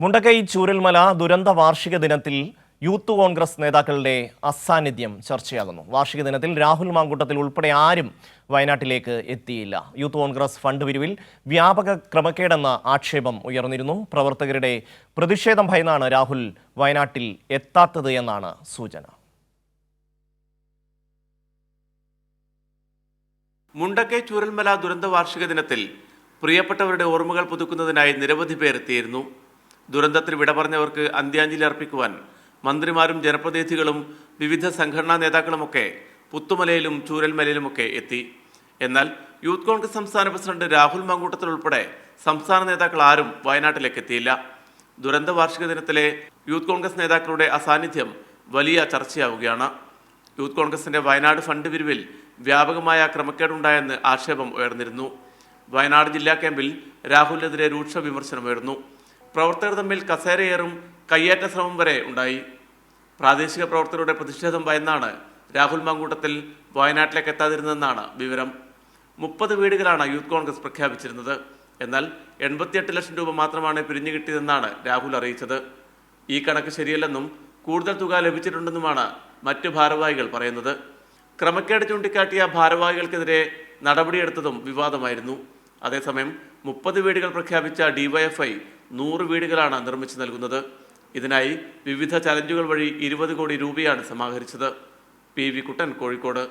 മുണ്ടക്കൈ ചൂരൽമല ദുരന്ത വാർഷിക ദിനത്തിൽ യൂത്ത് കോൺഗ്രസ് നേതാക്കളുടെ അസാന്നിധ്യം ചർച്ചയാകുന്നു. വാർഷിക ദിനത്തിൽ രാഹുൽ മാങ്കൂട്ടത്തിൽ ഉൾപ്പെടെ ആരും വയനാട്ടിലേക്ക് എത്തിയില്ല. യൂത്ത് കോൺഗ്രസ് ഫണ്ട് പിരിവിൽ വ്യാപക ക്രമക്കേടെന്ന ആക്ഷേപം ഉയർന്നിരുന്നു. പ്രവർത്തകരുടെ പ്രതിഷേധം ഭയന്നാണ് രാഹുൽ വയനാട്ടിൽ എത്താത്തത് എന്നാണ് സൂചന. മുണ്ടക്കൈ ചൂരൽമല ദുരന്ത വാർഷിക ദിനത്തിൽ പ്രിയപ്പെട്ടവരുടെ ഓർമ്മകൾ പുതുക്കുന്നതിനായി നിരവധി പേർ എത്തിയിരുന്നു. ദുരന്തത്തിൽ വിട പറഞ്ഞവർക്ക് അന്ത്യാഞ്ജലി അർപ്പിക്കുവാൻ മന്ത്രിമാരും ജനപ്രതിനിധികളും വിവിധ സംഘടനാ നേതാക്കളുമൊക്കെ പുത്തുമലയിലും ചൂരൽമലയിലുമൊക്കെ എത്തി. എന്നാൽ യൂത്ത് കോൺഗ്രസ് സംസ്ഥാന പ്രസിഡന്റ് രാഹുൽ മാങ്കൂട്ടത്തിൽ ഉൾപ്പെടെ സംസ്ഥാന നേതാക്കൾ ആരും വയനാട്ടിലേക്ക് എത്തിയില്ല. ദുരന്ത വാർഷിക ദിനത്തിലെ യൂത്ത് കോൺഗ്രസ് നേതാക്കളുടെ അസാന്നിധ്യം വലിയ ചർച്ചയാവുകയാണ്. യൂത്ത് കോൺഗ്രസിന്റെ വയനാട് ഫണ്ട് പിരിവിൽ വ്യാപകമായ ക്രമക്കേടുണ്ടായെന്ന് ആക്ഷേപം ഉയർന്നിരുന്നു. വയനാട് ജില്ലാ ക്യാമ്പിൽ രാഹുലിനെതിരെ രൂക്ഷ വിമർശനമുയർന്നു. പ്രവർത്തകർ തമ്മിൽ കസേരയേറും കയ്യേറ്റ ശ്രമം വരെ ഉണ്ടായി. പ്രാദേശിക പ്രവർത്തകരുടെ പ്രതിഷേധം ഭയന്നാണ് രാഹുൽ മാങ്കൂട്ടത്തിൽ വയനാട്ടിലേക്ക് എത്താതിരുന്നതെന്നാണ് വിവരം. 30 വീടുകളാണ് യൂത്ത് കോൺഗ്രസ് പ്രഖ്യാപിച്ചിരുന്നത്. എന്നാൽ 88 ലക്ഷം രൂപ മാത്രമാണ് പിരിഞ്ഞു കിട്ടിയതെന്നാണ് രാഹുൽ അറിയിച്ചത്. ഈ കണക്ക് ശരിയല്ലെന്നും കൂടുതൽ തുക ലഭിച്ചിട്ടുണ്ടെന്നുമാണ് മറ്റ് ഭാരവാഹികൾ പറയുന്നത്. ക്രമക്കേട് ചൂണ്ടിക്കാട്ടിയ ഭാരവാഹികൾക്കെതിരെ നടപടിയെടുത്തതും വിവാദമായിരുന്നു. അതേസമയം 30 വീടുകൾ പ്രഖ്യാപിച്ച ഡിവൈഎഫ്ഐ 100 വീടുകളാണ് നിർമ്മിച്ചു നൽകുന്നത്. ഇതിനായി വിവിധ ചലഞ്ചുകൾ വഴി 20 കോടി രൂപയാണ് സമാഹരിച്ചത്. പി വി കുട്ടൻ, കോഴിക്കോട്.